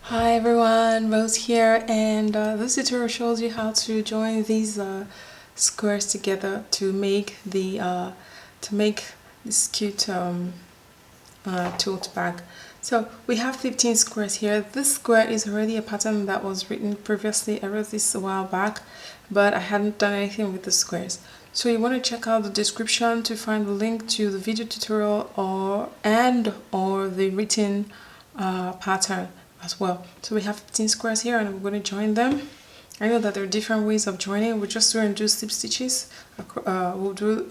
Hi everyone, Rose here, and this tutorial shows you how to join these squares together to make this cute tote bag. So we have 15 squares here. This square is already a pattern that was written previously. I wrote this a while back, but I hadn't done anything with the squares. So you want to check out the description to find the link to the video tutorial or the written pattern as well. So we have 15 squares here and we're going to join them. I know that there are different ways of joining. We're just going to do slip stitches. We'll do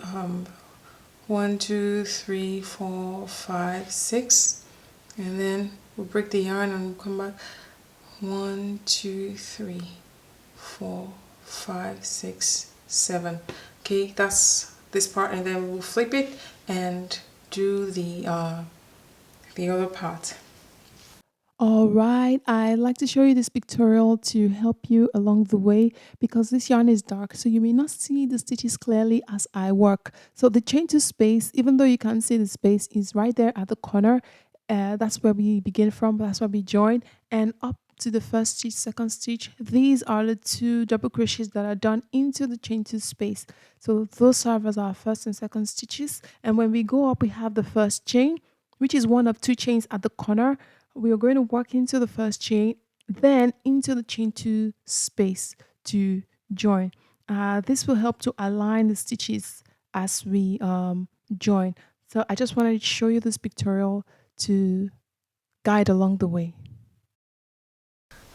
1, 2, 3, 4, 5, 6, and then we'll break the yarn and we'll come back 1, 2, 3, 4, 5, 6, 7. Okay, that's this part, and then we'll flip it and do the other part. Alright, I'd like to show you this pictorial to help you along the way because this yarn is dark, so you may not see the stitches clearly as I work. So the chain to space, even though you can't see the space, is right there at the corner. That's where we begin from, that's where we join, and up to the first stitch, second stitch. These are the 2 double crochets that are done into the chain to space. So those serve as our first and second stitches, and when we go up, we have the first chain, which is one of 2 chains at the corner. We are going to work into the first chain, then into the chain 2 space to join. This will help to align the stitches as we join. So I just wanted to show you this pictorial to guide along the way.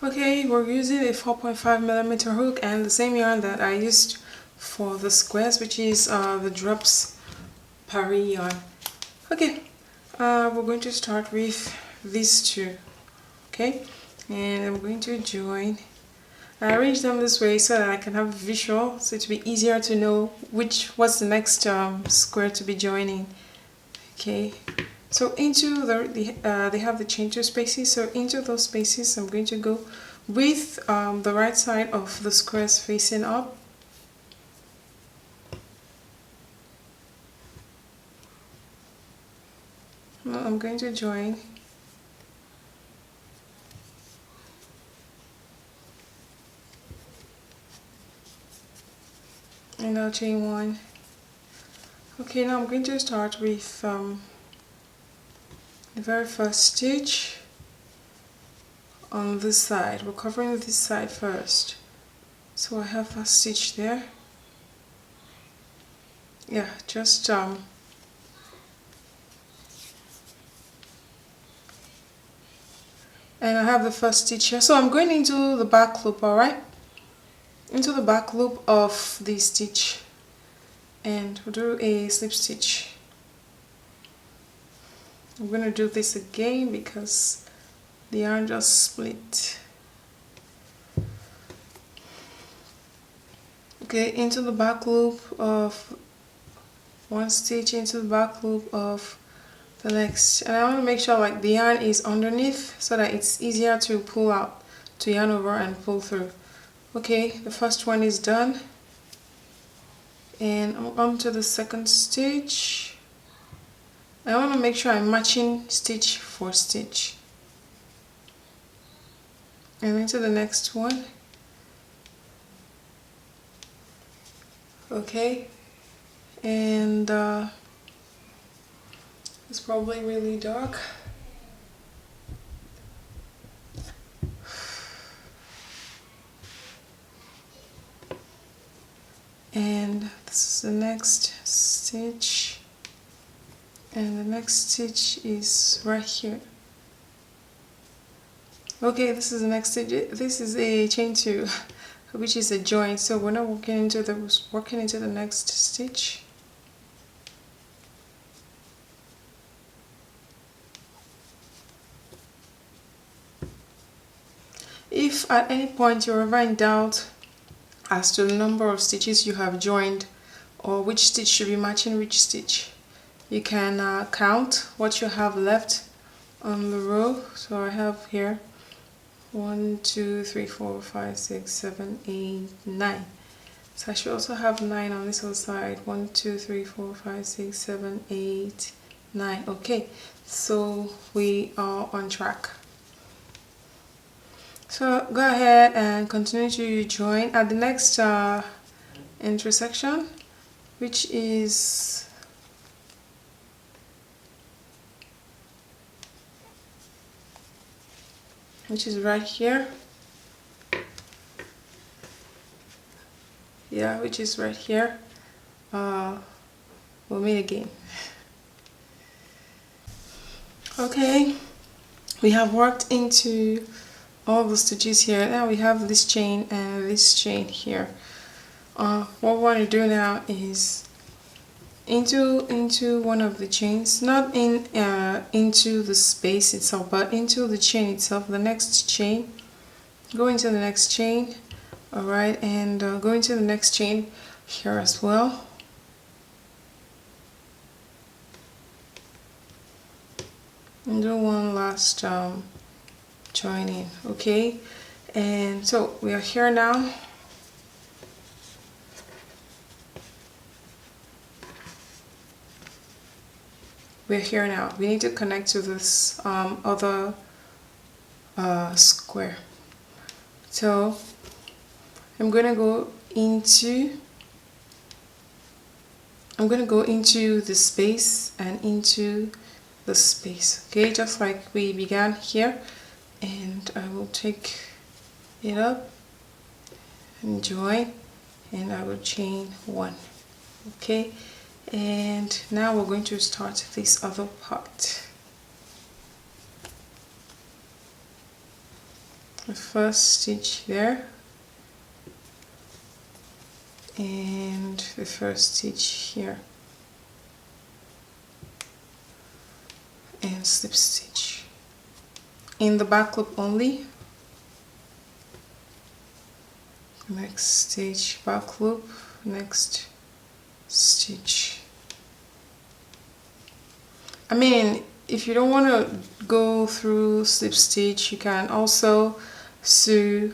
Okay, we're using a 4.5mm hook and the same yarn that I used for the squares, which is the drops Paris yarn. Okay, we're going to start with these 2. Okay, and I'm going to join. I arrange them this way so that I can have a visual, so it will be easier to know what's the next square to be joining. Okay, so into they have the chain 2 spaces, so into those spaces I'm going to go with the right side of the squares facing up. Now I'm going to join. And I'll chain 1. Okay, now I'm going to start with the very first stitch on this side. We're covering this side first. So I have a stitch there. Yeah, just and I have the first stitch here. So I'm going into the back loop, alright? Into the back loop of the stitch. And we'll do a slip stitch. I'm going to do this again because the yarn just split. Okay, into the back loop of one stitch, into the back loop of the next, and I want to make sure like the yarn is underneath so that it's easier to pull out, to yarn over and pull through. Okay, the first one is done, and I'm on to the second stitch. I want to make sure I'm matching stitch for stitch, and into the next one. Okay, and it's probably really dark. And this is the next stitch, and the next stitch is right here. Okay, this is the next stitch. This is a chain 2, which is a join, so we're not working into the next stitch. If at any point you're ever in doubt as to the number of stitches you have joined or which stitch should be matching which stitch, you can count what you have left on the row. So I have here 1, 2, 3, 4, 5, 6, 7, 8, 9. So I should also have 9 on this other side. 1, 2, 3, 4, 5, 6, 7, 8, 9. Okay, so we are on track. So go ahead and continue to join at the next intersection, which is right here. Yeah, which is right here. We'll meet again. Okay, we have worked into all the stitches here. Now we have this chain and this chain here. What we want to do now is into one of the chains, not into the space itself, but into the chain itself, the next chain. Go into the next chain, all right, and go into the next chain here as well. And do one last joining, okay? And so we are here now. We're here now. We need to connect to this other square. So I'm gonna go into the space and into the space, okay, just like we began here. And I will take it up and join, and I will chain one, okay. And now we're going to start this other part. The first stitch there, and the first stitch here, and slip stitch in the back loop only. Next stitch, back loop, next stitch. I mean, if you don't want to go through slip stitch, you can also sew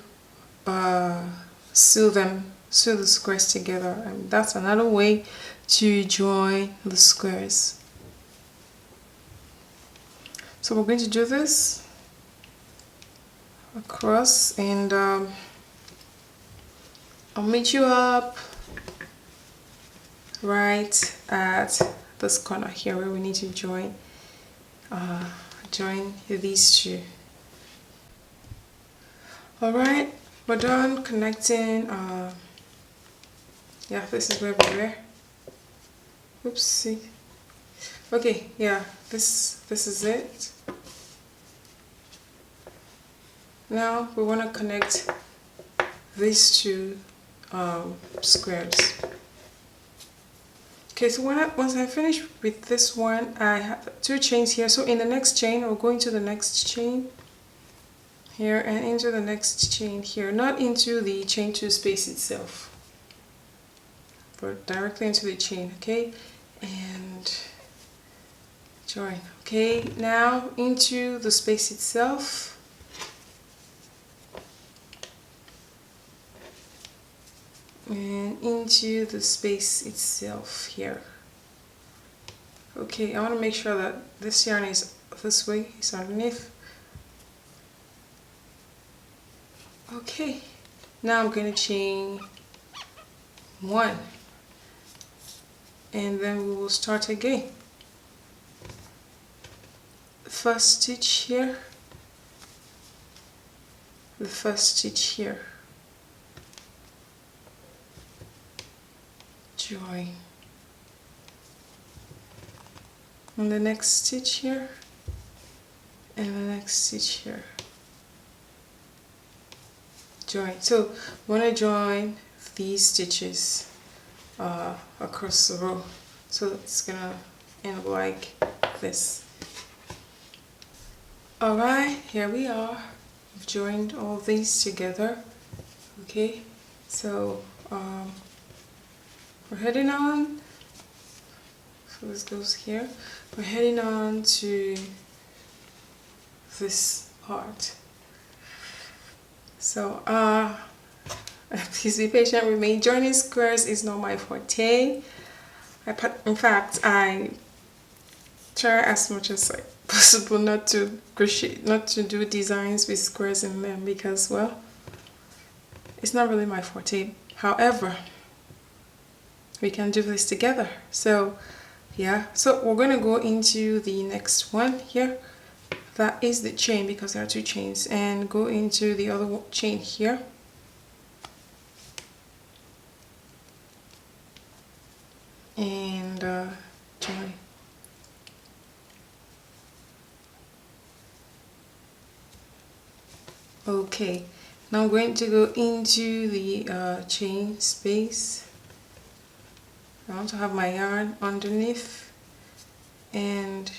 the squares together, and that's another way to join the squares. So we're going to do this across, and I'll meet you up right at this corner here where we need to join these two. Alright, we're done connecting. Yeah, this is where we were. Oopsie. Okay, yeah, this is it. Now we want to connect these two squares. Okay, so once I finish with this one, I have two chains here. So in the next chain, we're going to the next chain here and into the next chain here, not into the chain 2 space itself, but directly into the chain, okay, and join. Okay, now into the space itself. And into the space itself here. Okay, I want to make sure that this yarn is this way, it's underneath. Okay, now I'm going to chain one, and then we will start again. The first stitch here, the first stitch here, join, and the next stitch here, and the next stitch here, join. So we want to join these stitches across the row, so it's gonna end like this. Alright, here we are. We've joined all these together. Okay, so we're heading on. So this goes here. We're heading on to this part. So please be patient with me. Joining squares is not my forte. In fact, I try as much as impossible not to crochet, not to do designs with squares in them, because, well, it's not really my forte. However, we can do this together. So yeah, so we're gonna go into the next one here. That is the chain, because there are two chains, and go into the other chain here. And join. Okay, now I'm going to go into the chain space. I want to have my yarn underneath, and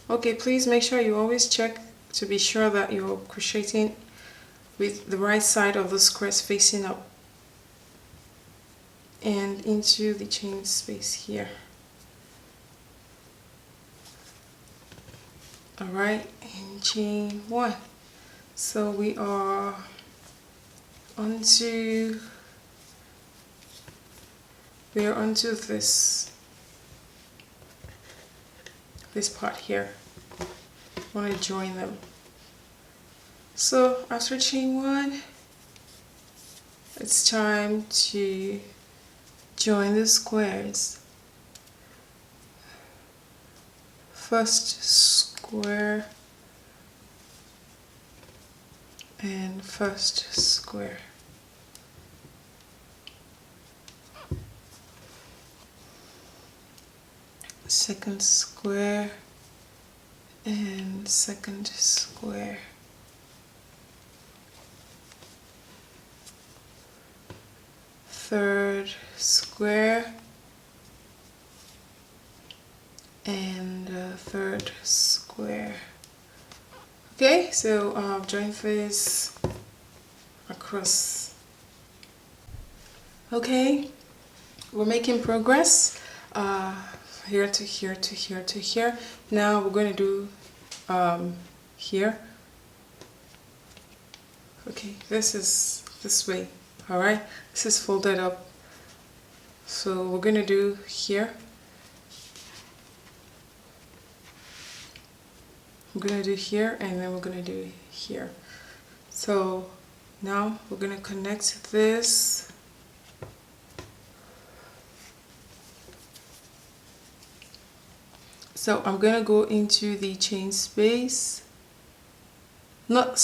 okay, please make sure you always check to be sure that you're crocheting with the right side of the squares facing up, and into the chain space here. Alright, and chain one. So we are onto this part here. I want to join them. So after chain one, it's time to join the squares. First square and first square. Second square and second square. Third square and third square. Okay, so join this across. Okay, we're making progress. Here to here to here to here. Now we're going to do here. Okay, this is this way. All right, this is folded up. So we're going to do here. We're going to do here, and then we're going to do here. So now we're going to connect this. So I'm going to go into the chain space. Not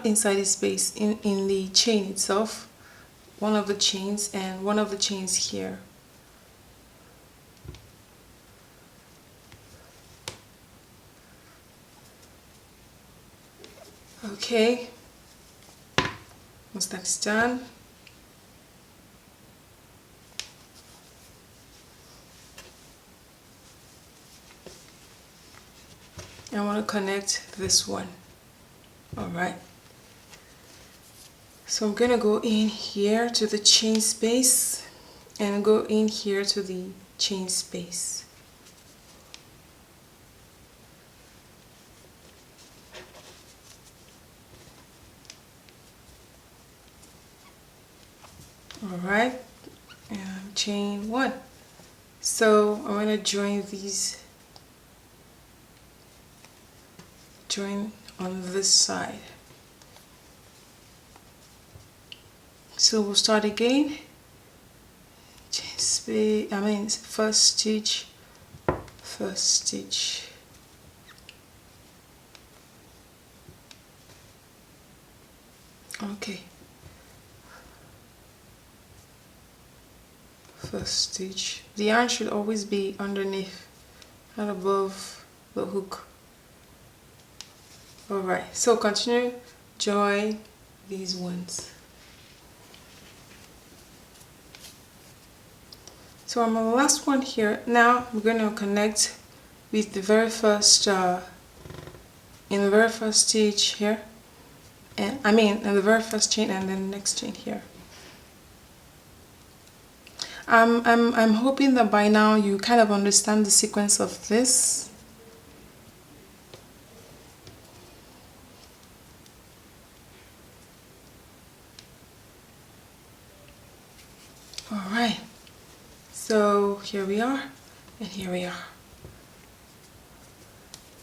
inside the space, in the chain itself. One of the chains, and one of the chains here. Okay, once that's done, I want to connect this one. All right, so I'm gonna go in here to the chain space and go in here to the chain space. All right, and chain one. So I'm going to join these, join on this side. So we'll start again. Chain space, first stitch, first stitch. Okay. First stitch. The yarn should always be underneath, not above the hook. Alright, so continue, join these ones. So I'm on the last one here. Now we're going to connect with the very first, in the very first stitch here, and in the very first chain, and then the next chain here. I'm hoping that by now you kind of understand the sequence of this. Alright, so here we are, and here we are.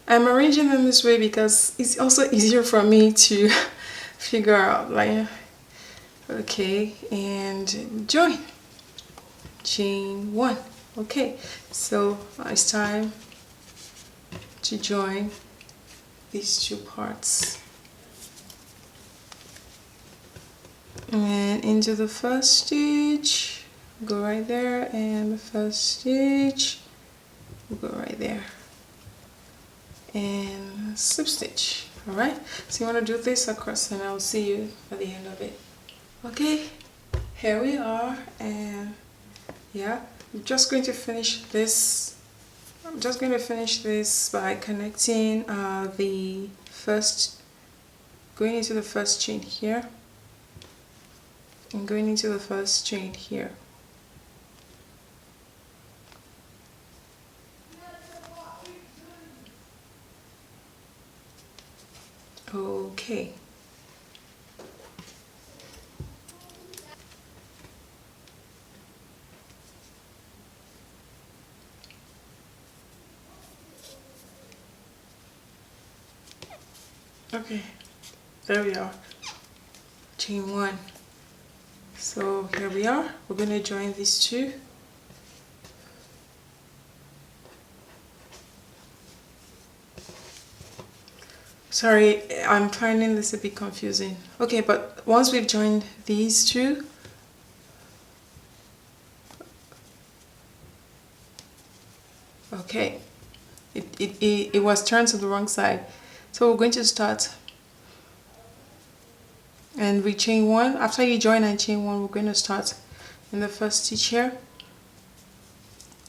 I'm arranging them this way because it's also easier for me to figure out, like, okay, and join, chain 1. Okay, so it's time to join these two parts, and into the first stitch, go right there, and the first stitch, go right there, and slip stitch. All right, so you want to do this across, and I'll see you at the end of it. Okay, here we are, and yeah, I'm just going to finish this. I'm just going to finish this by connecting the first, going into the first chain here, and going into the first chain here. Okay. Okay, there we are, chain 1. So here we are, we're going to join these two. Sorry, I'm finding this a bit confusing. Okay, but once we've joined these two, okay, it was turned to the wrong side. So we're going to start, and we chain 1. After you join and chain 1, we're going to start in the first stitch here,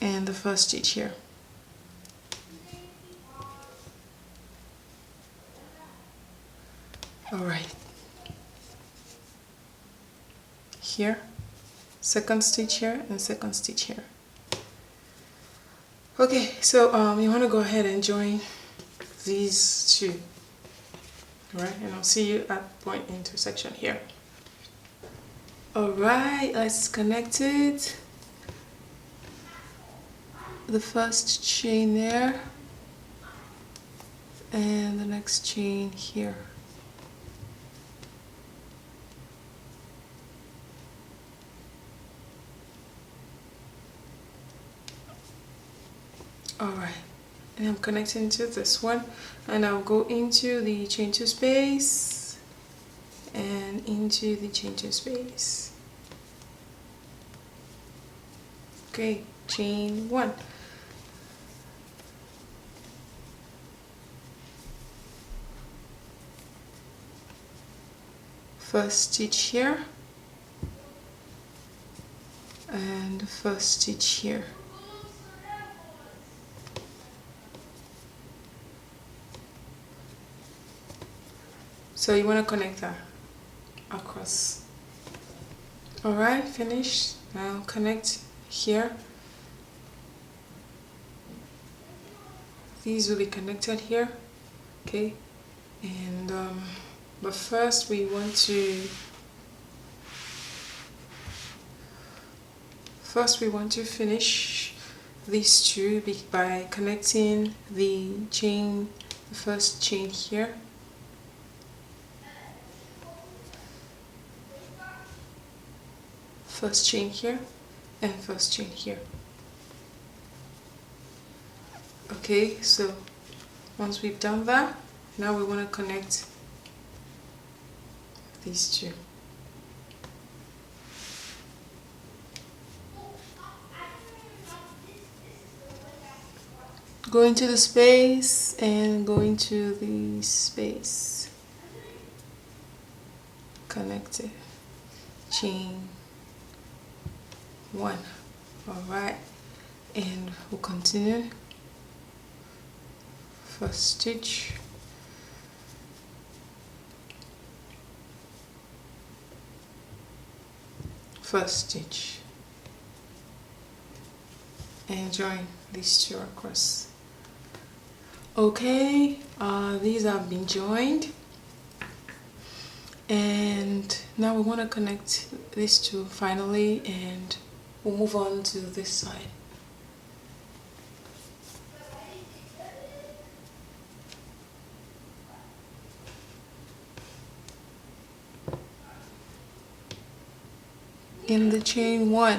and the first stitch here. All right, here, second stitch here, and second stitch here. Okay, so you want to go ahead and join these two. All right, and I'll see you at point intersection here. All right, let's connect it. The first chain there, and the next chain here. All right, and I'm connecting to this one, and I'll go into the chain 2 space and into the chain 2 space. Okay, chain 1. First stitch here, and first stitch here. So you want to connect that across. All right, finished. Now connect here. These will be connected here. Okay, and but first we want to finish these two by connecting the chain, the first chain here, first chain here, and first chain here. Okay, so once we've done that, now we want to connect these two. Go into the space and go into the space. Connect it. Chain 1. Alright, and we'll continue. First stitch. First stitch. And join these two across. Okay, these have been joined, and now we want to connect these two finally, and we'll move on to this side. in the chain 1.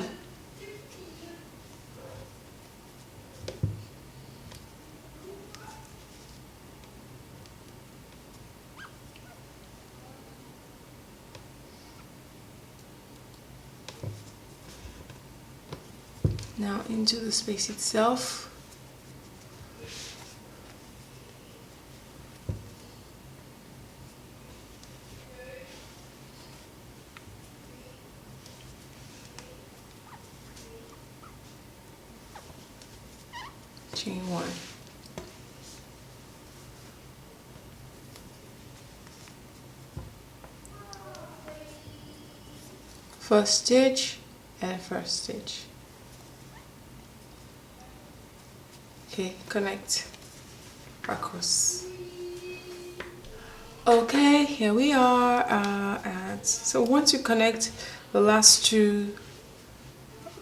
Now into the space itself. Chain 1. First stitch and first stitch. Okay, connect across. Okay, here we are so once you connect the last two,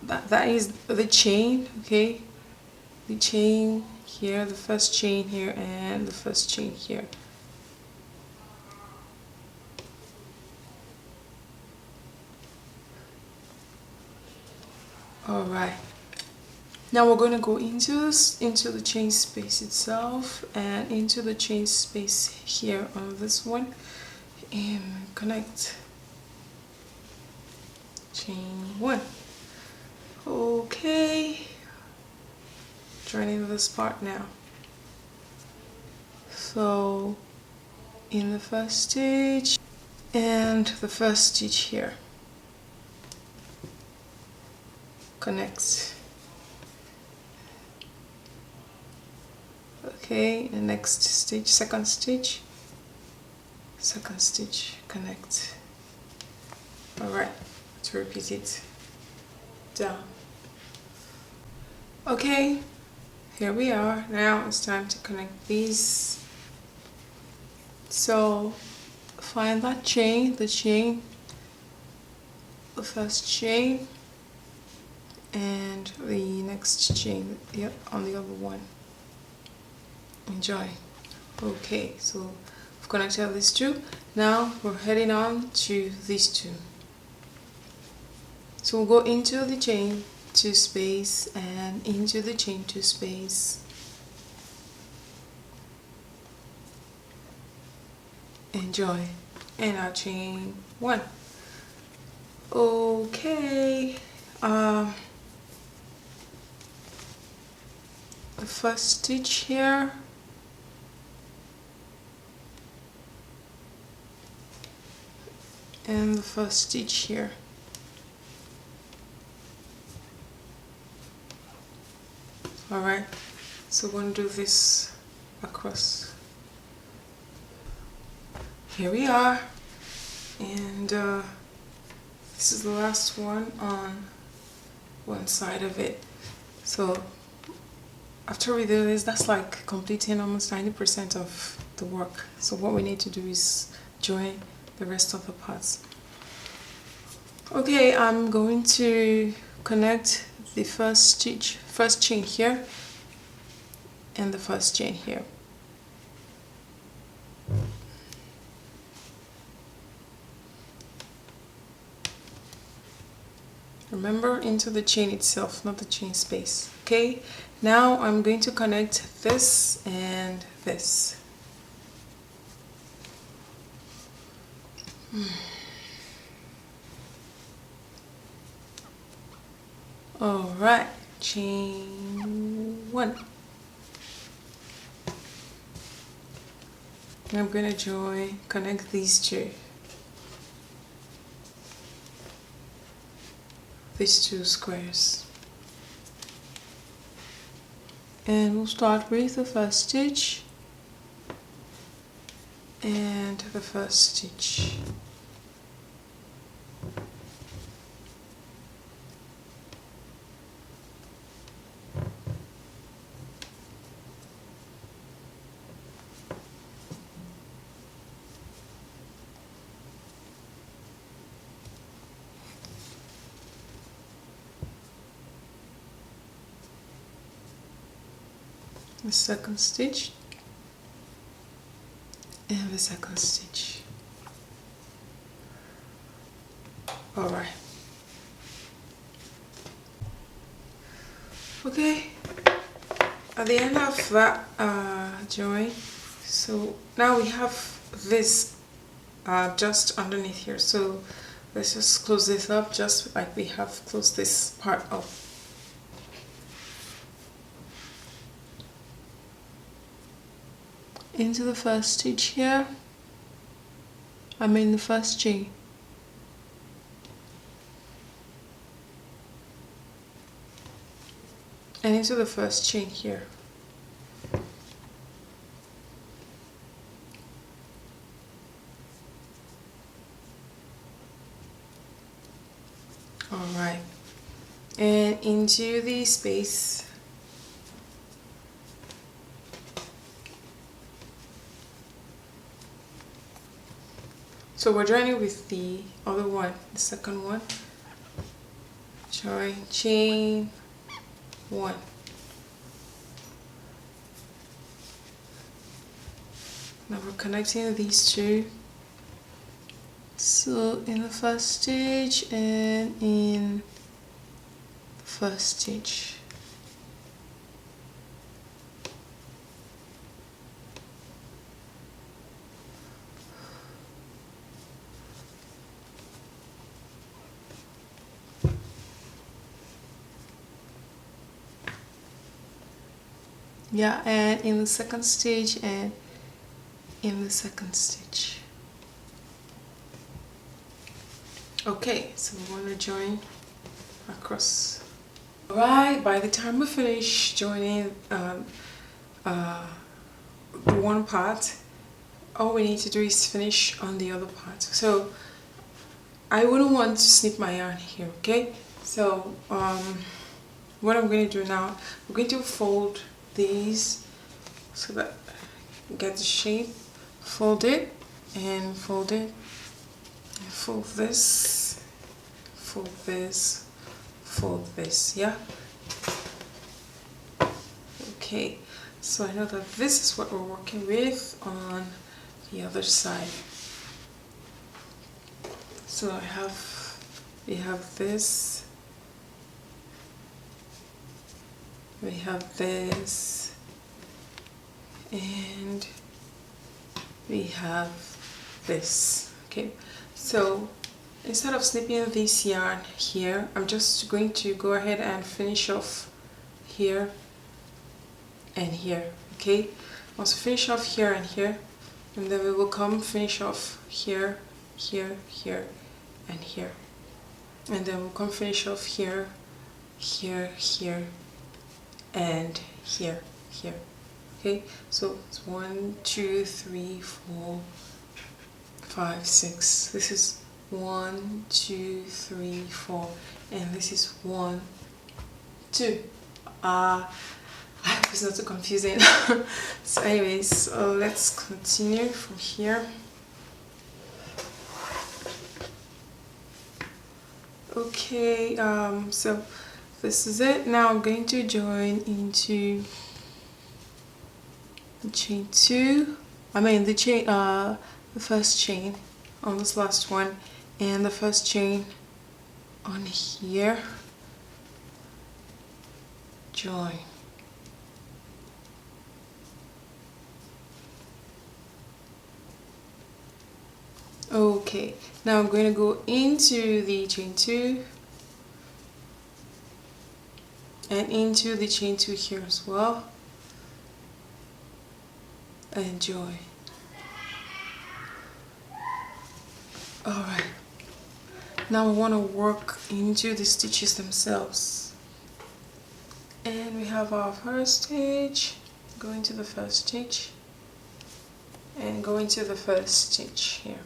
that is the chain. Okay, the chain here, the first chain here, and the first chain here. All right, now we're going to go into the chain space itself and into the chain space here on this one, and connect chain 1. Okay, joining this part now. So in the first stitch and the first stitch here, connect. Okay, the next stitch, second stitch, connect. All right, let's repeat it down. Okay, here we are. Now it's time to connect these. So find that chain, the first chain, and the next chain, yep, on the other one. Enjoy. Okay, so we've connected these two. Now we're heading on to these two. So we'll go into the chain 2 space and into the chain 2 space. Enjoy. And our chain 1. Okay. The first stitch here. And the first stitch here. Alright, so we're going to do this across. Here we are, and this is the last one on one side of it. So after we do this, that's like completing almost 90% of the work. So what we need to do is join the rest of the parts. Okay, I'm going to connect the first chain here and the first chain here. Remember, into the chain itself, not the chain space. Okay, now I'm going to connect this and this. All right, chain 1. And I'm going to connect these two. These two squares. And we'll start with the first stitch and the first stitch. The second stitch and the second stitch. All right, Okay, at the end of that join, so now we have this just underneath here, so let's just close this up just like we have closed this part up. Into the first stitch here, the first chain, and into the first chain here. Alright, and into the space, so we're joining with the other one, the second one. Join, chain 1, now we're connecting these two, so in the first stitch and in the first stitch. Yeah, and in the second stitch and in the second stitch. Okay, so we want to join across. Alright, by the time we finish joining the one part, all we need to do is finish on the other part. So I wouldn't want to snip my yarn here, okay? So what I'm going to do now, I'm going to fold these so that I get the shape. Fold it and fold it, and fold this, fold this, fold this, yeah? Okay, so I know that this is what we're working with on the other side. So we have this, we have this, and we have this. Okay, so instead of snipping this yarn here, I'm just going to go ahead and finish off here and here. Okay, also finish off here and here, and then we will come finish off here, here, here, and here, and then we'll come finish off here, here, here, and here, here. Okay, so it's 1, 2, 3, 4, 5, 6. This is 1, 2, 3, 4, and this is 1, 2. I hope it's not too confusing. So anyways, so let's continue from here. Okay, so this is it. Now I'm going to join into the chain 2, the first chain on this last one, and the first chain on here, join. Okay, now I'm going to go into the chain 2 and into the chain 2 here as well, and join. Alright, now we want to work into the stitches themselves, and we have our first stitch, go into the first stitch and go into the first stitch here.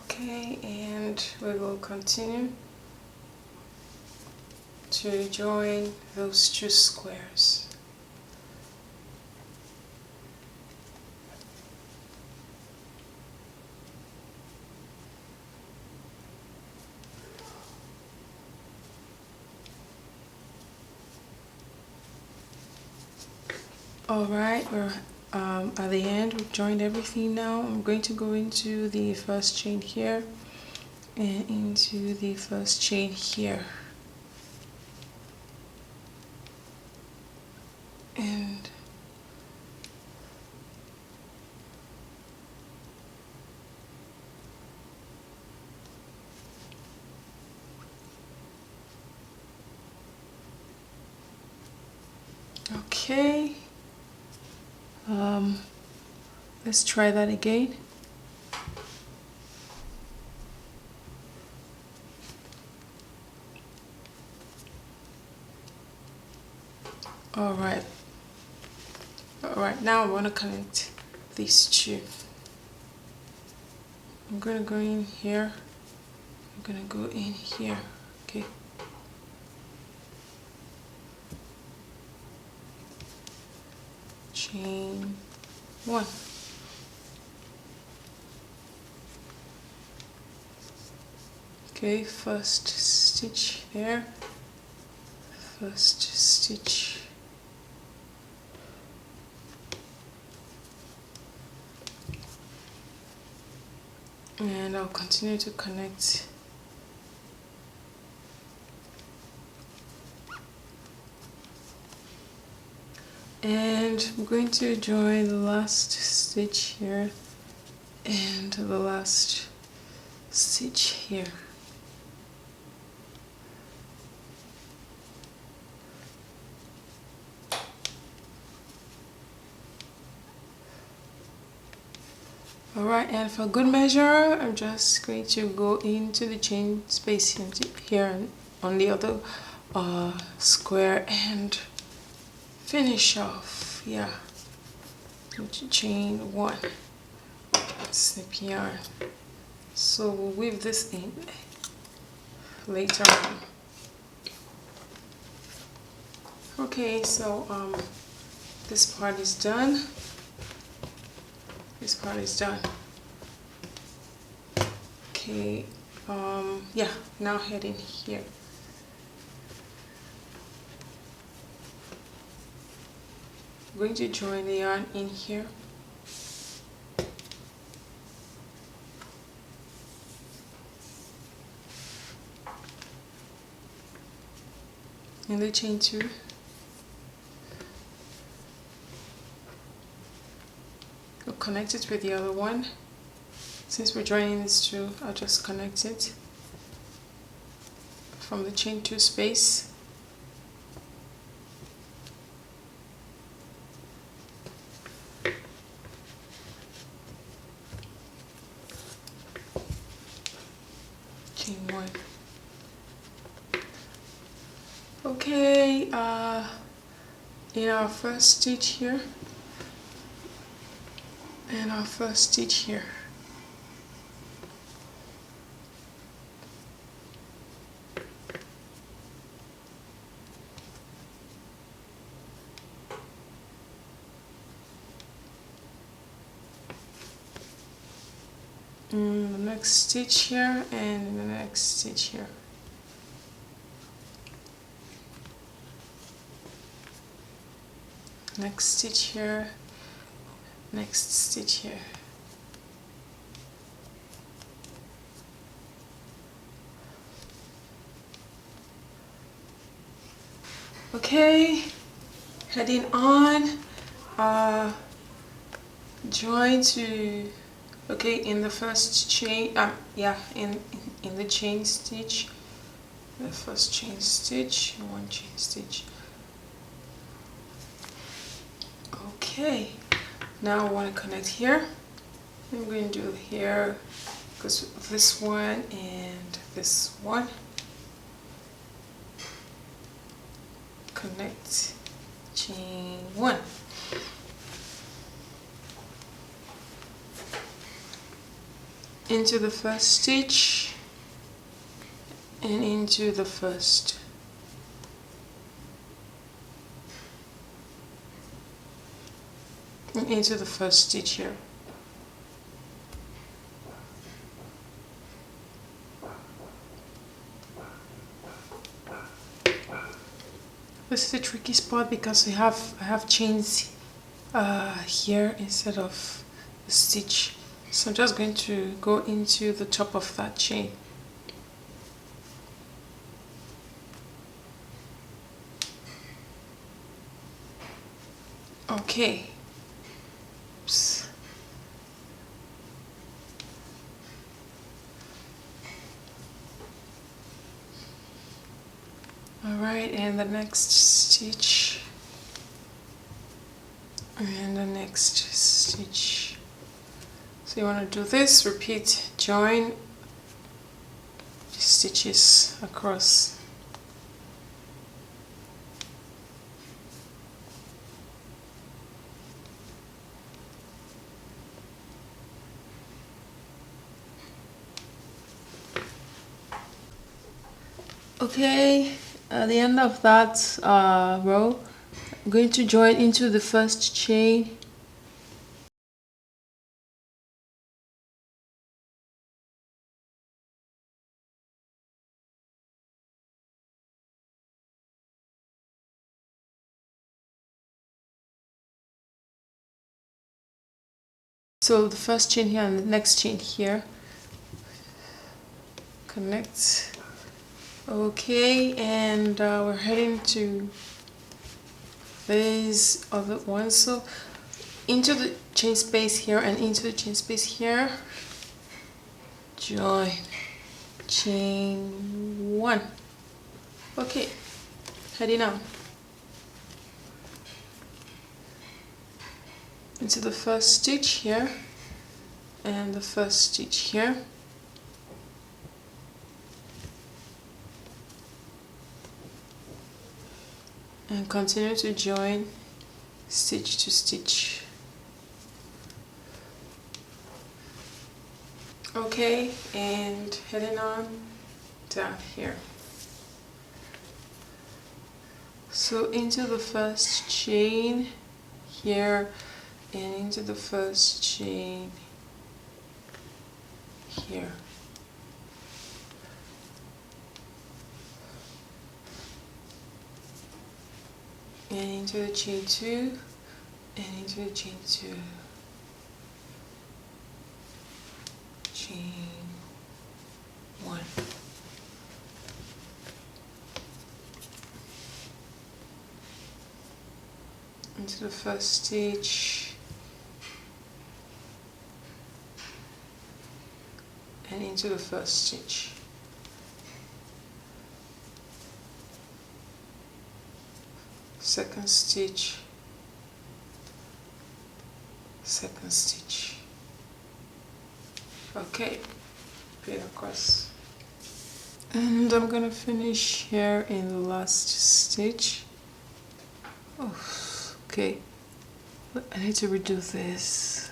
Okay, and we will continue to join those two squares. Alright, we're at the end. We've joined everything now. I'm going to go into the first chain here and into the first chain here. And okay, let's try that again. Alright, now I want to connect these two. I'm going to go in here, I'm going to go in here, okay. Chain 1. Okay, first stitch there, first stitch, and I'll continue to connect. And I'm going to join the last stitch here and the last stitch here. Alright, and for good measure, I'm just going to go into the chain space here on the other square and finish off. Yeah, chain 1, snip yarn. So we'll weave this in later on. Okay, so this part is done. This part is done. Okay, yeah, now head in here. I'm going to join the yarn in here. In the chain 2. I'll connect it with the other one. Since we're joining these two, I'll just connect it from the chain 2 space. Chain 1. Okay, in our first stitch here, and our first stitch here. The next stitch here and the next stitch here. Next stitch here, next stitch here. Okay, heading on, join to, okay, in the first chain, in the chain stitch, the first chain stitch, 1 chain stitch. Okay, now I want to connect here. I'm going to do here, because this one and this one. Connect chain 1. Into the first stitch and into the first. And into the first stitch here. This is the tricky spot because I have chains here instead of a stitch. So I'm just going to go into the top of that chain. Okay. Oops. Alright, and the next stitch, and the next stitch. So you want to do this, repeat, join stitches across. Okay, at the end of that row, I'm going to join into the first chain. So the first chain here and the next chain here. Connect. Okay, and we're heading to this other one. So into the chain space here and into the chain space here, join chain one. Okay, heading on into the first stitch here and the first stitch here. And continue to join stitch to stitch. Okay, and heading on down here. So into the first chain here and into the first chain here. And into the chain 2 and into the chain 2. Chain 1. Into the first stitch and into the first stitch. Second stitch, second stitch. Okay, pin across. And I'm gonna finish here in the last stitch. Oh, okay. I need to redo this.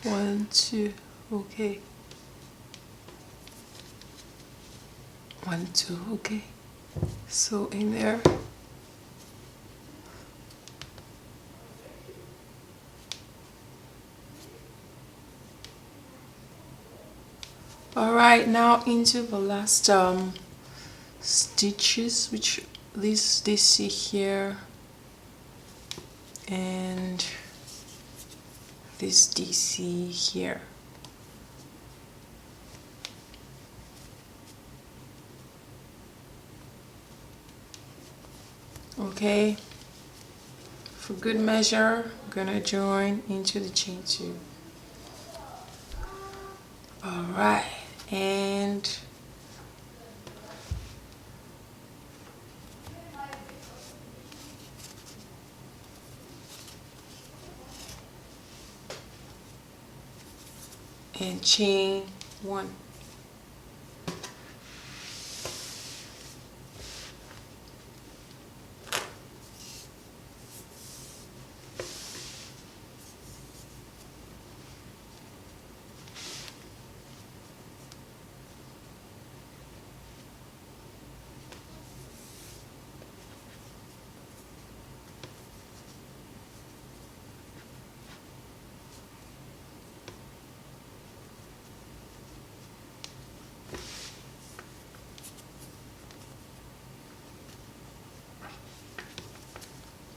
One, two, okay. 1, 2, okay. So in there. All right, now into the last stitches, which this DC here and this DC here. Okay, for good measure, I'm gonna join into the chain 2. All right, and chain 1.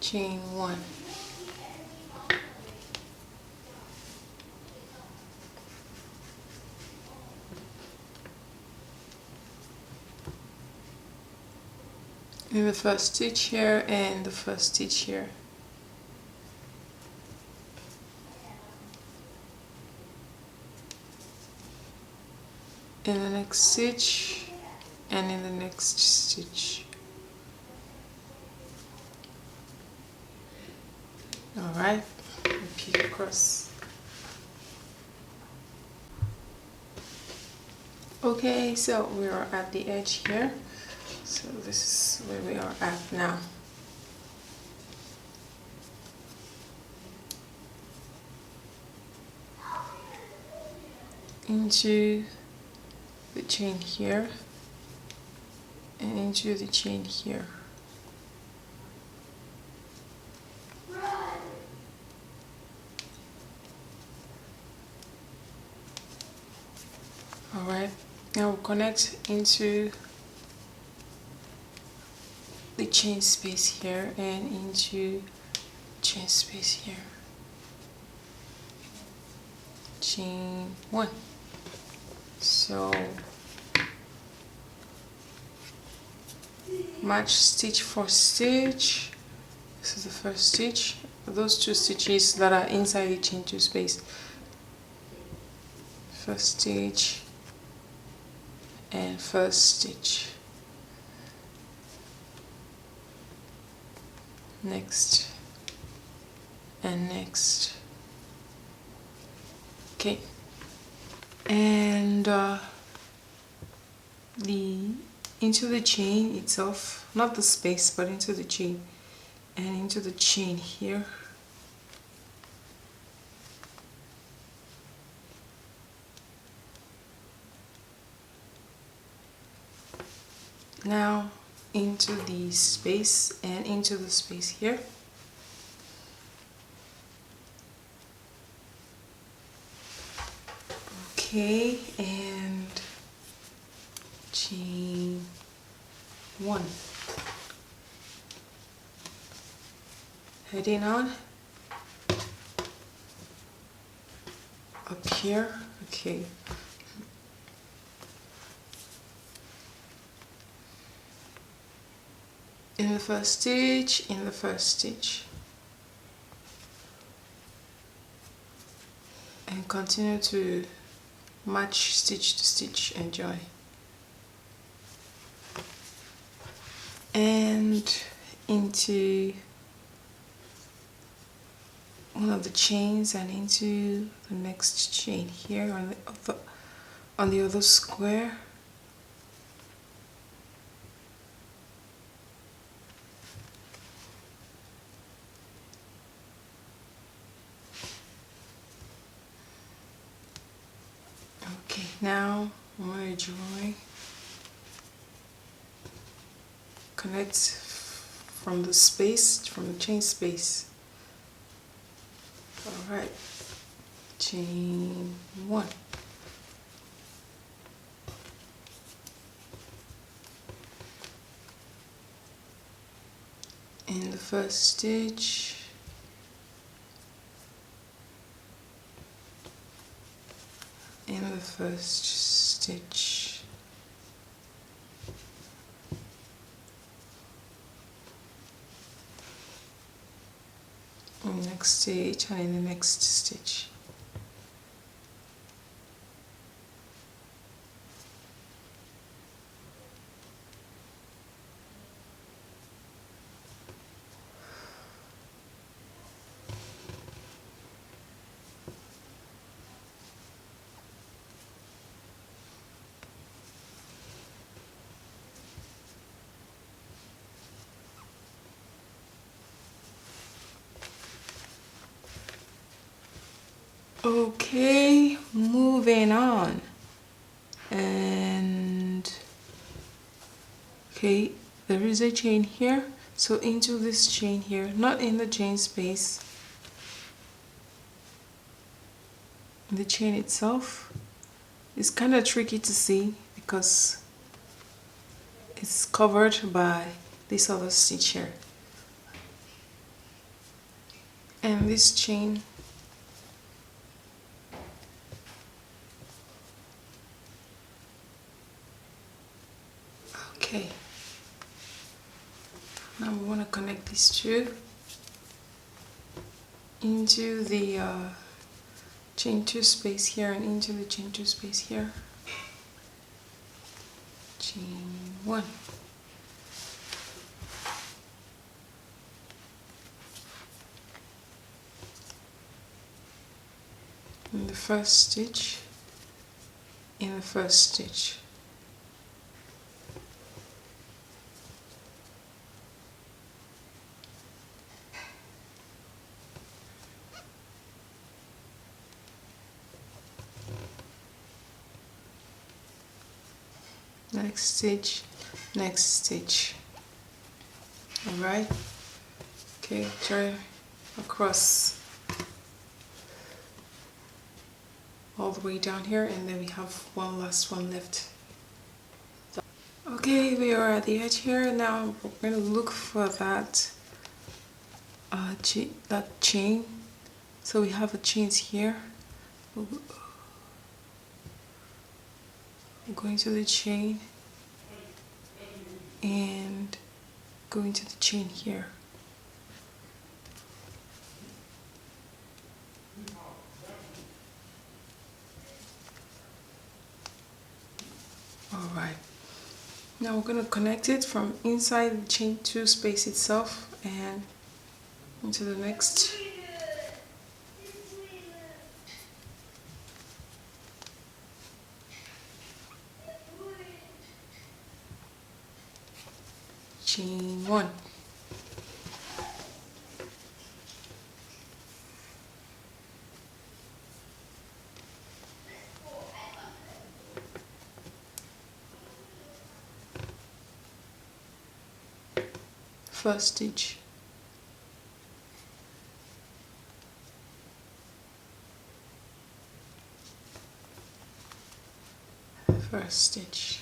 chain 1. In the first stitch here and the first stitch here. In the next stitch and in the next stitch. Alright, repeat across. Okay, so we are at the edge here. So this is where we are at now. Into the chain here and into the chain here. Alright, now we'll connect into the chain space here and into chain space here. Chain 1. So match stitch for stitch. This is the first stitch. Those two stitches that are inside the chain 2 space. First stitch and first stitch. Next and next. Okay, and into the chain itself, not the space, but into the chain, and into the chain here. Now into the space and into the space here. Okay, and chain 1. Heading on up here. Okay. In the first stitch, in the first stitch. And continue to match stitch to stitch. Enjoy. And into one of the chains and into the next chain here on the other square. Okay, now I'm going to join, connect from the space, from the chain space. Alright, chain 1. In the first stitch, in the first stitch, in the next stitch, and in the next stitch. Okay, moving on. And okay, there is a chain here, so into this chain here, not in the chain space, the chain itself is kind of tricky to see because it's covered by this other stitch here. and this chain. Okay, now we want to connect these two into the chain 2 space here and into the chain 2 space here. Chain 1. In the first stitch, in the first stitch. Next stitch, next stitch. All right. Okay, try across all the way down here, and then we have one last one left. Okay, we are at the edge here. Now we're going to look for that chain. So we have a chains here. We're going to the chain and going to the chain here. Alright, now we're going to connect it from inside the chain 2 space itself and into the next. Chain 1. First stitch. First stitch.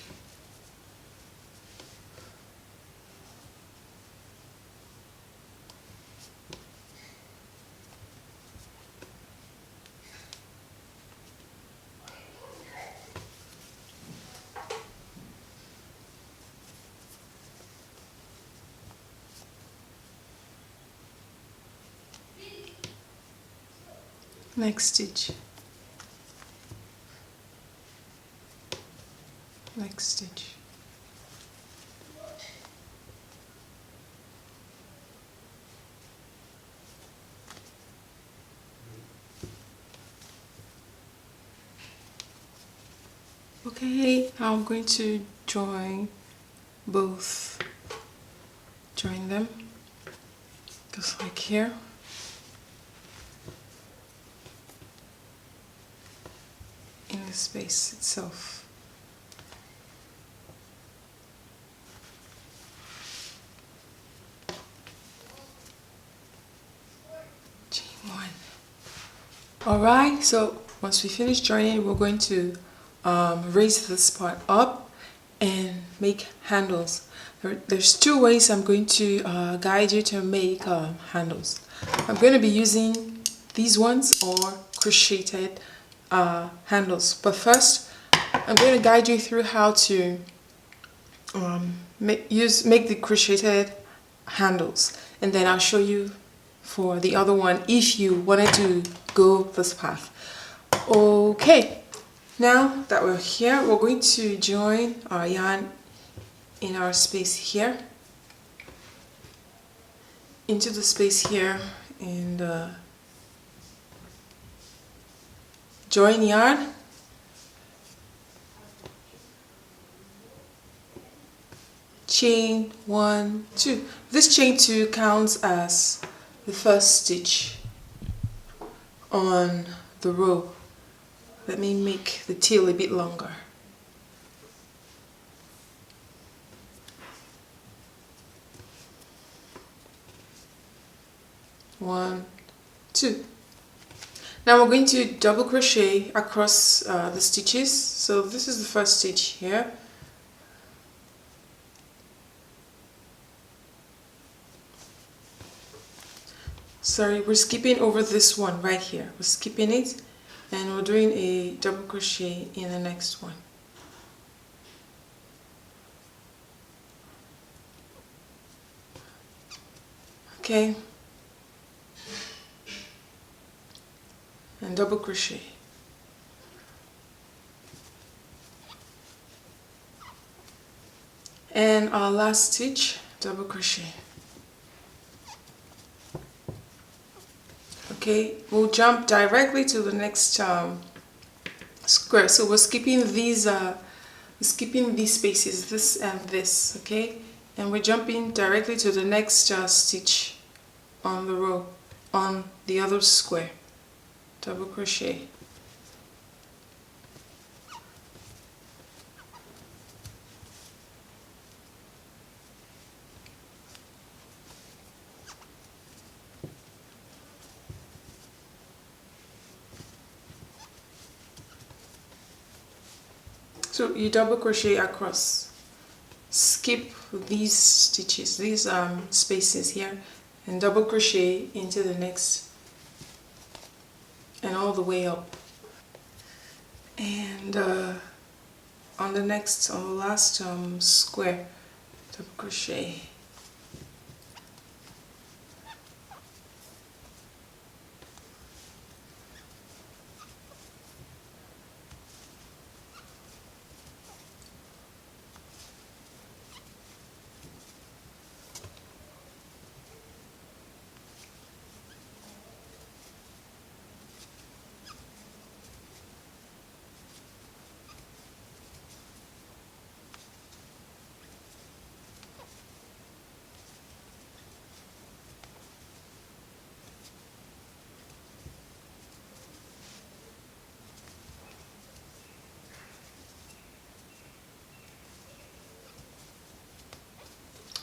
Next stitch. Next stitch. Okay, now I'm going to join them just like here. In the space itself. Chain 1. Alright, so once we finish joining, we're going to raise this part up and make handles. There's 2 ways I'm going to guide you to make handles. I'm going to be using these ones or crocheted handles, but first I'm going to guide you through how to make the crocheted handles, and then I'll show you for the other one if you wanted to go this path. Okay, now that we're here, we're going to join our yarn in our space here, into the space here, and join yarn, chain 1, 2. This chain 2 counts as the first stitch on the row. Let me make the tail a bit longer. One, two. Now we're going to double crochet across the stitches. So this is the first stitch here. Sorry, we're skipping over this one right here. We're skipping it and we're doing a double crochet in the next one. Okay, and double crochet. And our last stitch, double crochet. Okay, we'll jump directly to the next square. So we're skipping these spaces, this and this, okay? And we're jumping directly to the next stitch on the row, on the other square. Double crochet. So you double crochet across. Skip these stitches, these spaces here, and double crochet into the next and all the way up. And on the last square, double crochet.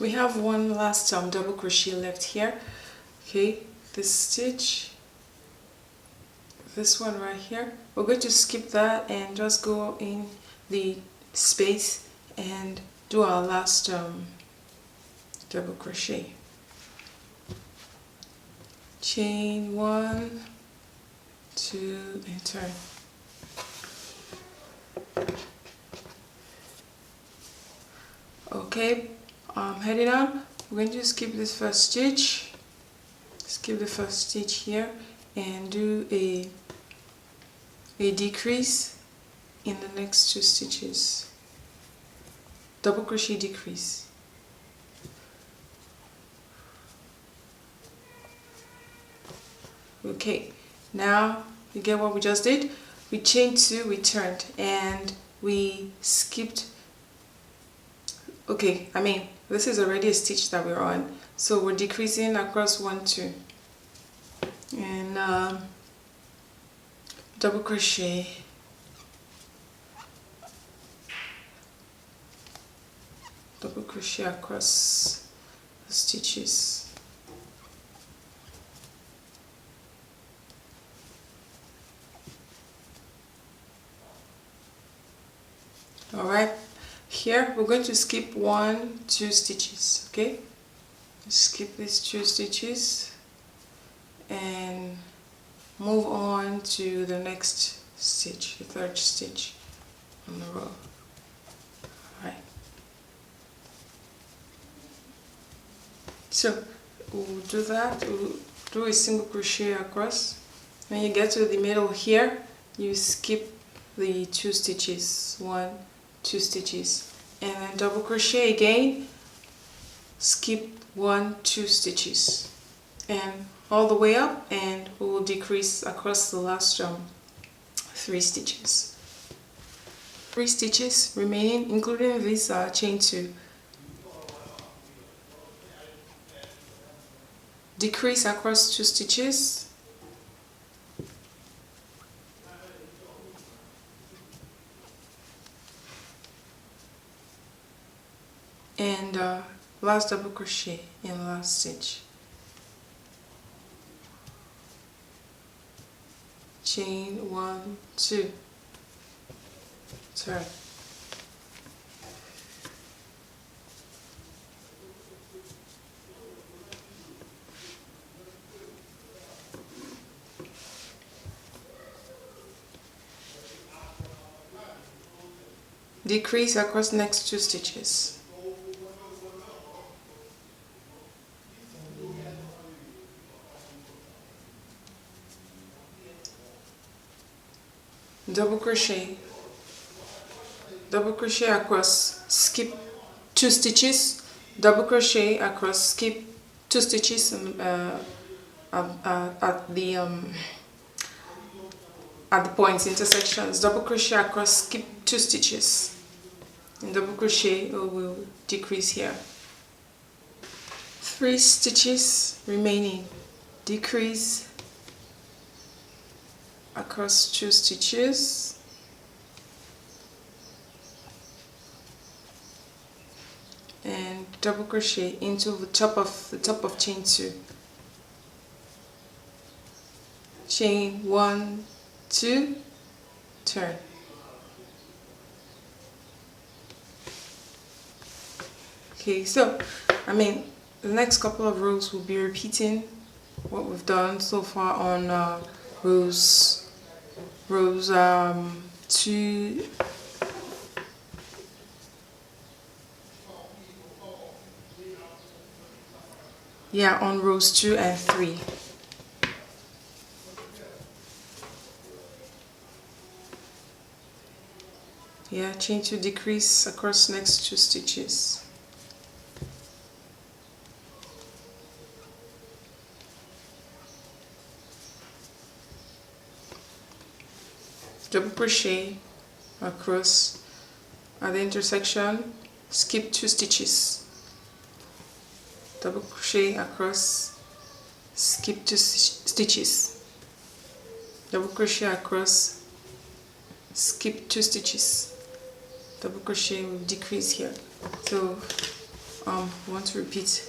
We have one last double crochet left here. Okay, this stitch, this one right here, we're going to skip that and just go in the space and do our last double crochet. Chain 1, 2, and turn. Okay, heading on, we're going to skip this first stitch, skip the first stitch here, and do a decrease in the next 2 stitches, double crochet decrease. Okay, now you get what we just did? We chained 2, we turned, and we skipped. Okay, I mean, this is already a stitch that we're on, so we're decreasing across 1, 2, and double crochet, double crochet across the stitches. All right, here we're going to skip 1, 2 stitches. Okay, skip these 2 stitches and move on to the next stitch, the 3rd stitch on the row. All right, so we'll do that. We'll do a single crochet across. When you get to the middle here, you skip the 2 stitches, 1, 2 stitches, and then double crochet again, skip 1, 2 stitches, and all the way up, and we will decrease across the last 3 stitches. 3 stitches remaining, including this chain 2. Decrease across 2 stitches, and last double crochet in the last stitch. Chain 1, 2, turn. decrease across next 2 stitches. Double crochet across, skip 2 stitches, double crochet across, skip 2 stitches at the points, intersections, double crochet across, skip 2 stitches, and double crochet will decrease here. 3 stitches remaining, decrease across 2 stitches, and double crochet into the top of chain 2, chain 1, 2, turn. Okay, so the next couple of rows will be repeating what we've done so far on rows 2, on rows 2 and 3. Chain 2, decrease across next 2 stitches. Double crochet across at the intersection, skip 2 stitches. Double crochet across, skip 2 stitches. Double crochet across, skip 2 stitches. Double crochet will decrease here. So we want to repeat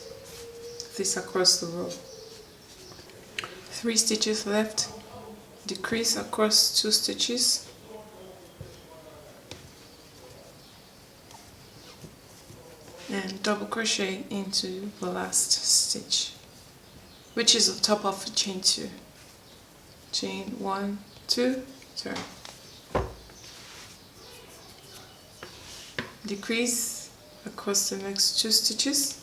this across the row. 3 stitches left, decrease across 2 stitches, and double crochet into the last stitch, which is the top of chain 2. Chain 1, 2, turn. Decrease across the next 2 stitches,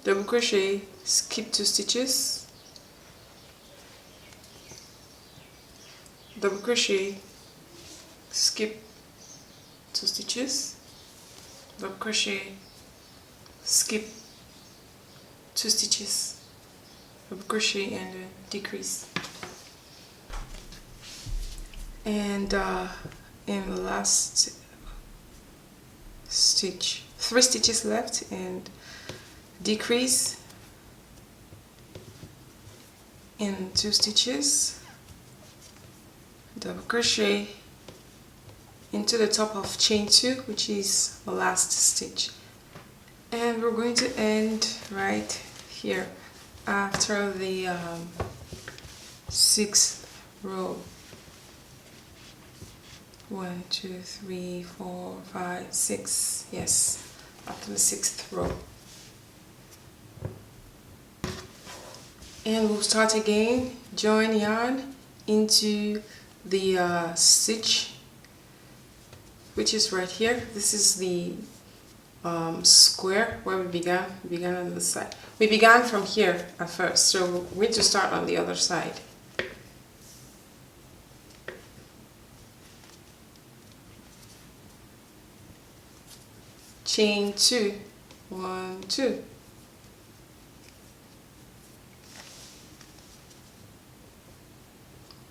double crochet, skip 2 stitches, double crochet, skip 2 stitches, double crochet, skip 2 stitches, double crochet, and decrease. And in the last stitch, 3 stitches left, and decrease in 2 stitches, double crochet into the top of chain 2, which is the last stitch, and we're going to end right here after the 6th row. 1, 2, 3, 4, 5, 6. Yes, after the 6th row. And we'll start again. Join yarn into the stitch, which is right here. This is the square where we began. We began on the side. We began from here at first, so we need to start on the other side. Chain 2, 1, 2.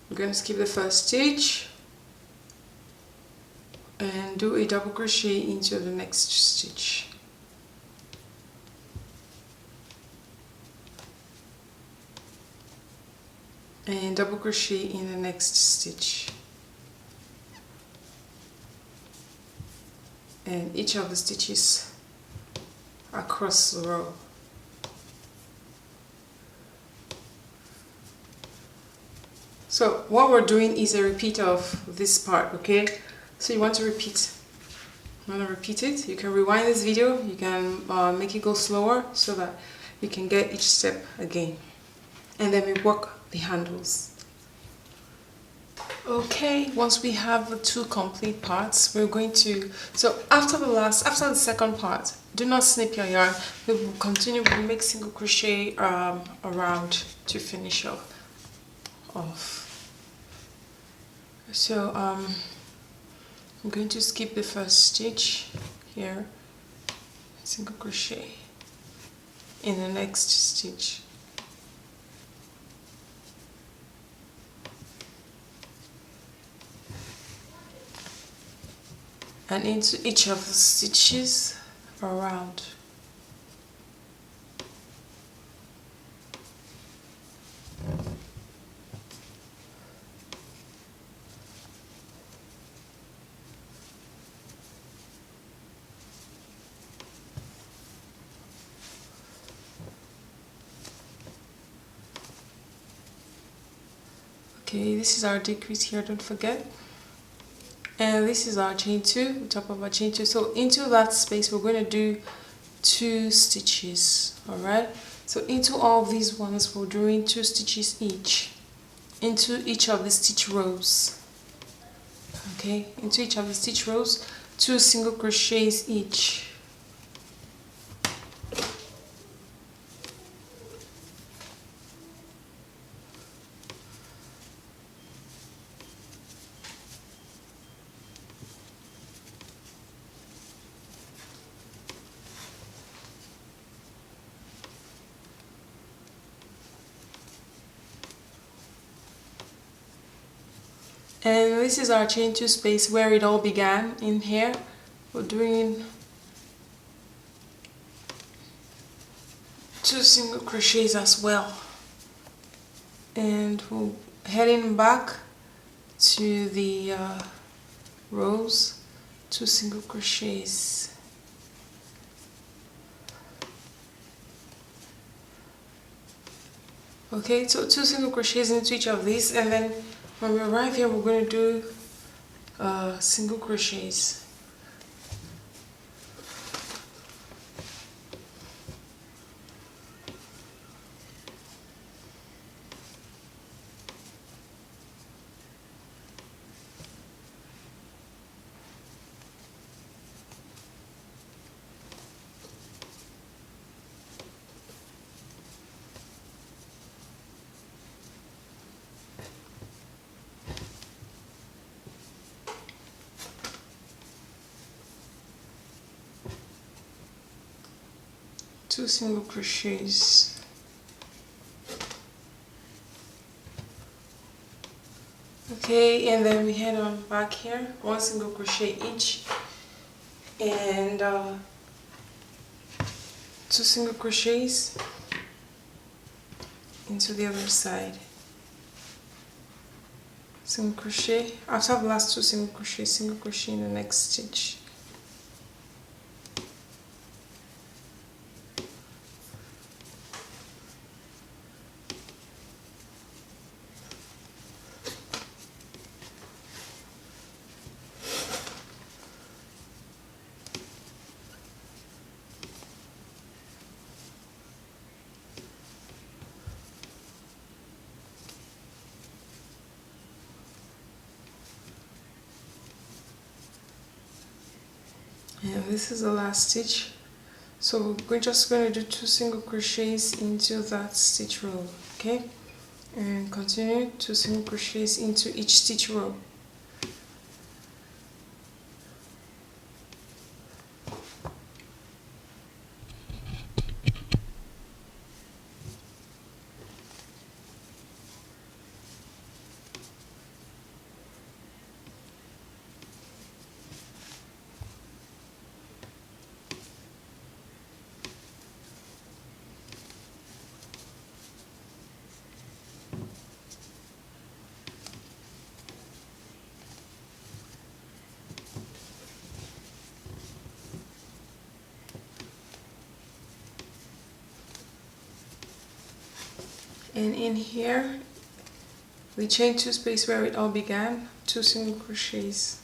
We're going to skip the first stitch and do a double crochet into the next stitch. And double crochet in the next stitch. And each of the stitches across the row. So what we're doing is a repeat of this part, okay? So you want to repeat. You want to repeat it. You can rewind this video. You can make it go slower so that you can get each step again. and then we work the handles. Okay, once we have the two complete parts, we're going to, so after the second part, do not snip your yarn. We will continue, we'll make single crochet around to finish off. So I'm going to skip the first stitch here, single crochet in the next stitch. And into each of the stitches around. Okay, this is our decrease here, don't forget. And this is our chain 2, top of our chain 2. So into that space we're going to do 2 stitches. Alright, so into all these ones we're doing 2 stitches each, into each of the stitch rows. Okay, into each of the stitch rows 2 single crochets each. And this is our chain 2 space where it all began. In here we're doing 2 single crochets as well, and we're heading back to the rows, 2 single crochets. Okay, so 2 single crochets into each of these, and then when we arrive here we're going to do single crochets. Two single crochets. Okay, and then we head on back here, 1 single crochet each, and 2 single crochets into the other side. Single crochet after the last 2 single crochet in the next stitch. And this is the last stitch, so we're just going to do 2 single crochets into that stitch row. Okay, and continue 2 single crochets into each stitch row. And in here we chain 2 space where it all began, 2 single crochets,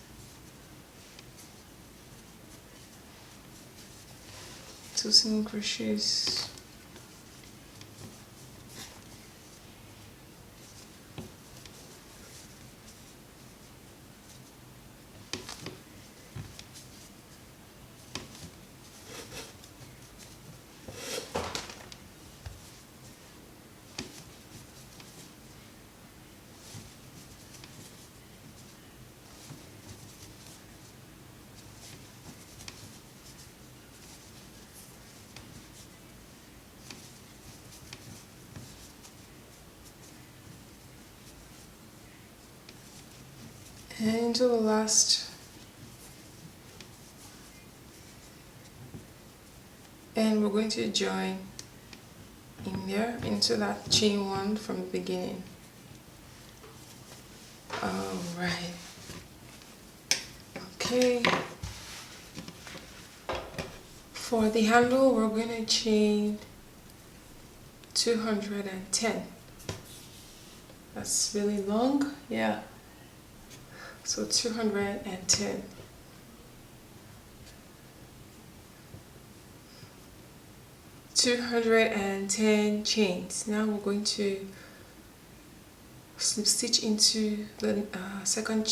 2 single crochets, and into the last, and we're going to join in there into that chain one from the beginning. All right. Okay. For the handle, we're going to chain 210. That's really long, yeah. So 210. Chains. Now we're going to slip stitch into the second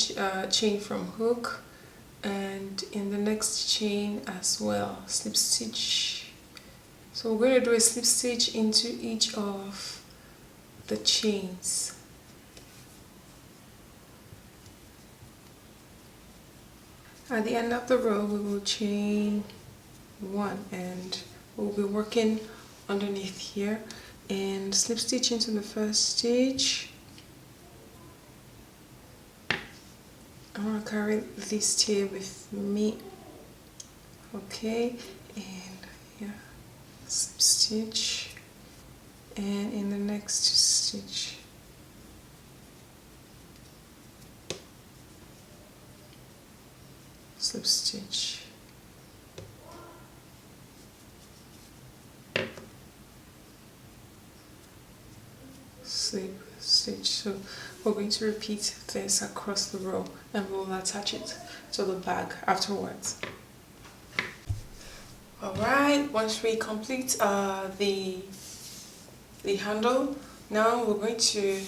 chain from hook, and in the next chain as well, slip stitch. So we're going to do a slip stitch into each of the chains. At the end of the row, we will chain one, and we'll be working underneath here and slip stitch into the first stitch. I'm going to carry this tail with me. Okay, and yeah, slip stitch, and in the next stitch slip stitch. Slip stitch. So we're going to repeat this across the row, and we'll attach it to the bag afterwards. Alright, once we complete the handle, now we're going to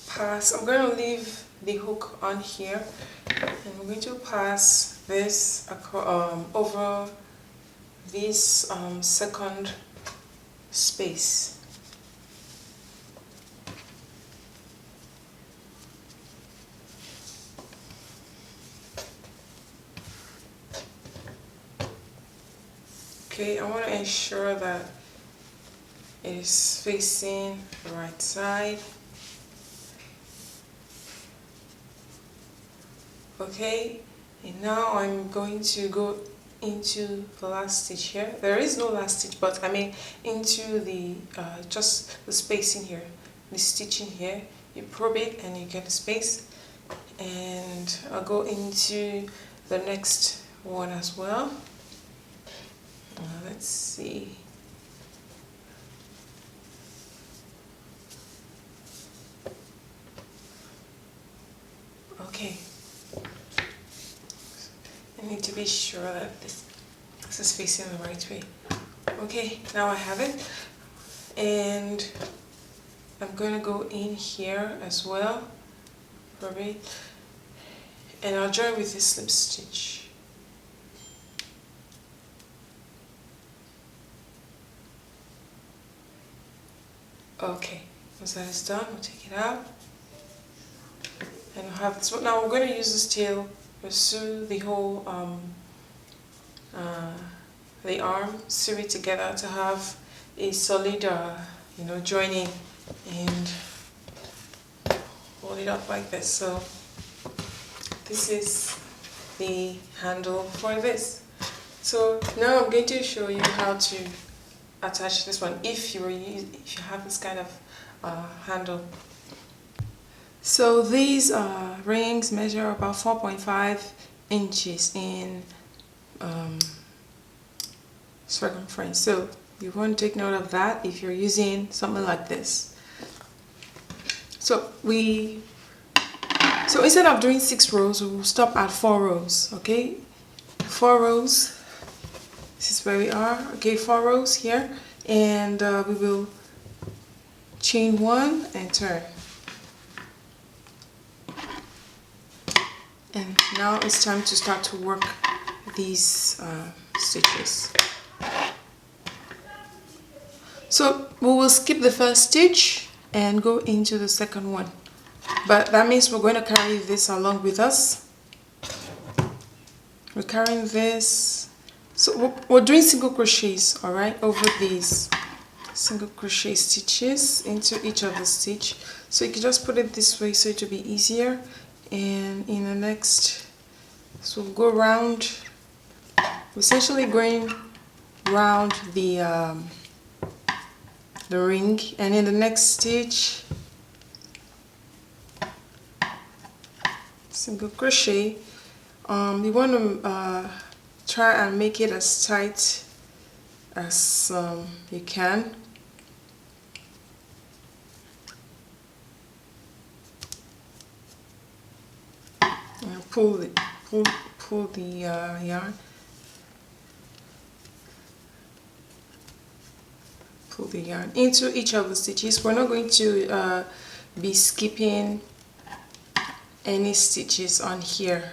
pass, I'm going to leave the hook on here, and we're going to pass this over this second space. Okay, I want to ensure that it is facing the right side. Okay, and now I'm going to go into the last stitch here. There is no last stitch, but I mean into the just the space in here, the stitch in here. You probe it and you get a space, and I'll go into the next one as well. Let's see. Okay. I need to be sure that this is facing the right way. Okay, now I have it. And I'm going to go in here as well. Probably. And I'll join with this slip stitch. Okay, once that is done, we'll take it out, and we'll have this. Now we're going to use this tail to sew the whole the arm, sew it together to have a solid, joining, and hold it up like this. So this is the handle for this. So now I'm going to show you how to attach this one if you have this kind of handle. So these rings measure about 4.5 inches in circumference. So you want to take note of that if you're using something like this. So instead of doing 6 rows, we'll stop at 4 rows. Okay, 4 rows. This is where we are. Okay, 4 rows here, and we will chain 1 and turn. And now it's time to start to work these stitches. So we will skip the first stitch and go into the second one, but that means we're going to carry this along with us. We're carrying this. So we're doing single crochets, all right, over these single crochet stitches into each of the stitch. So you can just put it this way so it will be easier, and in the next, so we'll go round, essentially going round the ring, and in the next stitch single crochet. You want to try and make it as tight as you can. And pull the yarn. Pull the yarn into each of the stitches. We're not going to be skipping any stitches on here.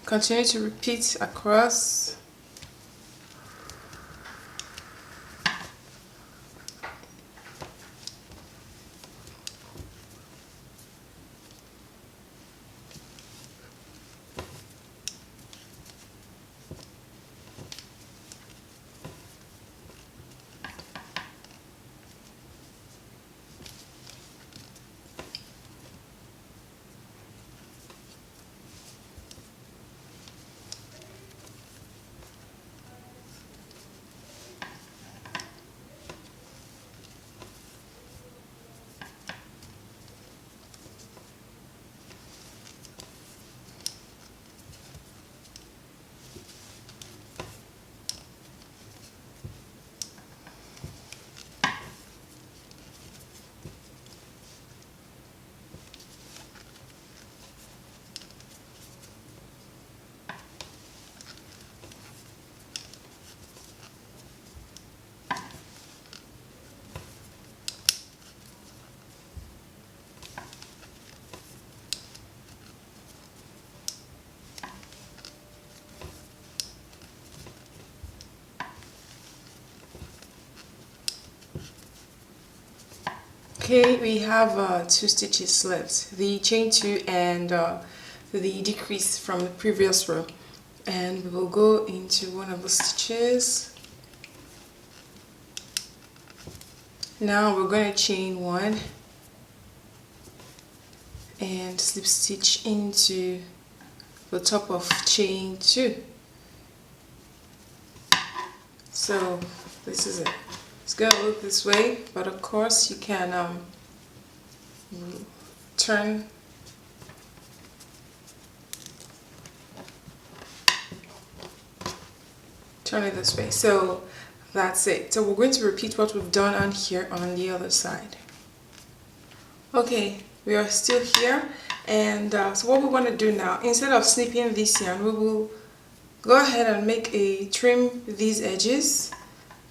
Continue to repeat across. Okay, we have 2 stitches left, the chain 2 and the decrease from the previous row, and we will go into one of the stitches. Now we're going to chain 1 and slip stitch into the top of chain 2. So this is it. It's going to look this way, but of course you can turn it this way. So that's it. So we're going to repeat what we've done on here on the other side. Okay, we are still here, and so what we want to do now, instead of snipping this yarn, we will go ahead and trim these edges.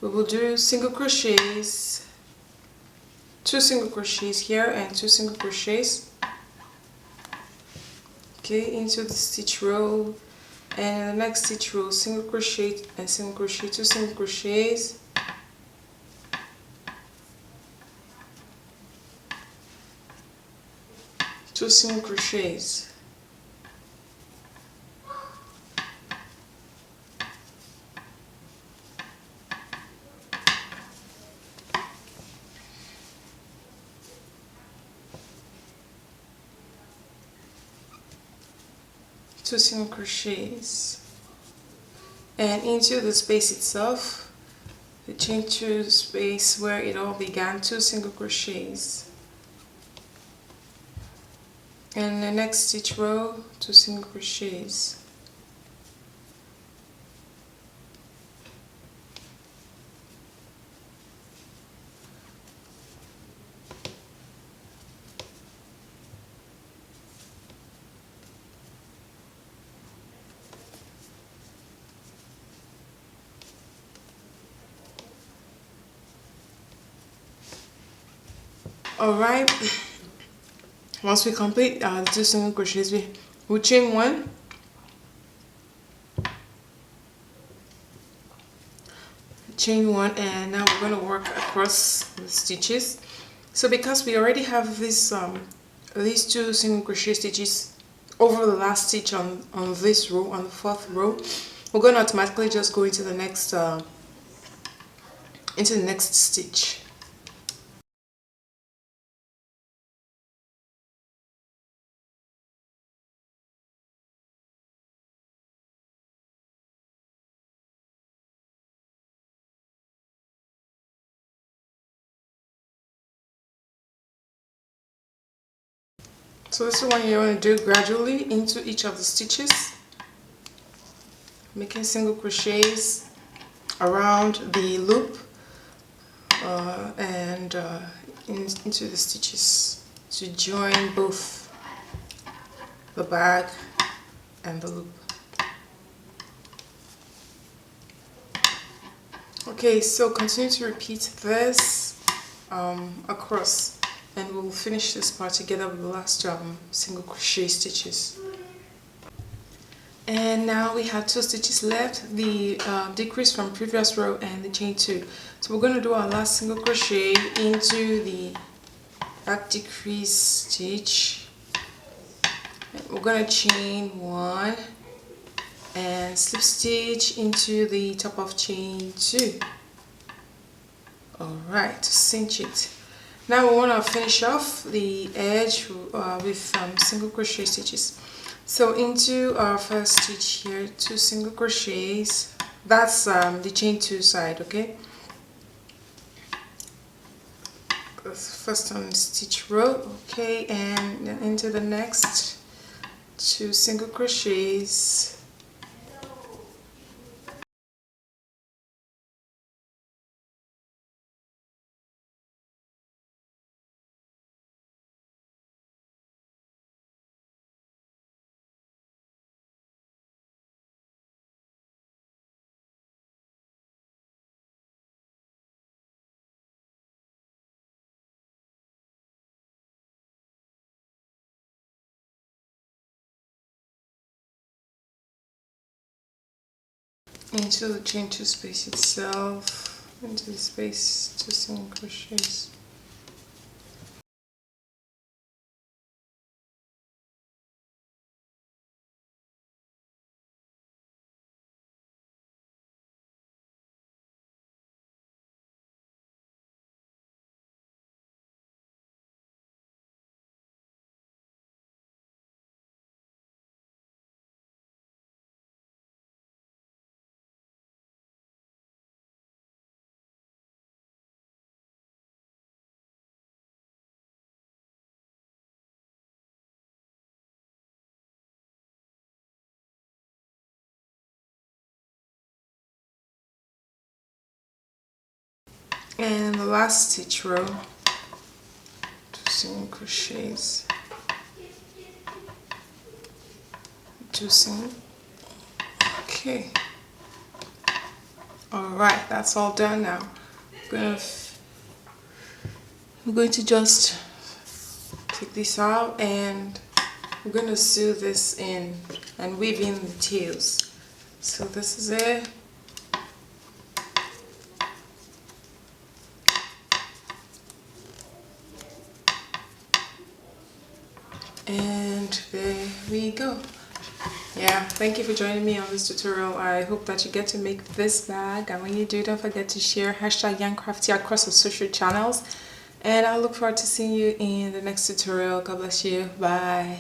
We will do single crochets, 2 single crochets here and 2 single crochets, okay, into the stitch row, and in the next stitch row single crochet and single crochet, 2 single crochets, two single crochets, two single crochets, and into the space itself, the chain 2 space where it all began, 2 single crochets, and the next stitch row 2 single crochets. Alright, once we complete the 2 single crochets, we'll chain 1, and now we're going to work across the stitches. So because we already have this these two single crochet stitches over the last stitch on this row, on the fourth row, we're going to automatically just go into the next stitch. So this is what you want to do gradually into each of the stitches, making single crochets around the loop and into the stitches to join both the bag and the loop. Okay, so continue to repeat this across, and we'll finish this part together with the last single crochet stitches. And now we have 2 stitches left, the decrease from previous row and the chain 2. So we're going to do our last single crochet into that decrease stitch. We're going to chain 1 and slip stitch into the top of chain 2. Alright, to cinch it. Now we want to finish off the edge with single crochet stitches. So into our first stitch here, 2 single crochets. That's the chain 2 side, okay? First on stitch row, okay, and then into the next 2 single crochets. Into the chain 2 space itself, into the space 2 single crochets. And the last stitch row, 2 single crochets, 2 single. Okay. Alright, that's all done now. We're going to just take this out and we're going to sew this in and weave in the tails. So this is it. And there we go. Yeah, thank you for joining me on this tutorial. I hope that you get to make this bag, and when you do, don't forget to share #Craftee across the social channels, and I look forward to seeing you in the next tutorial. God bless you. Bye.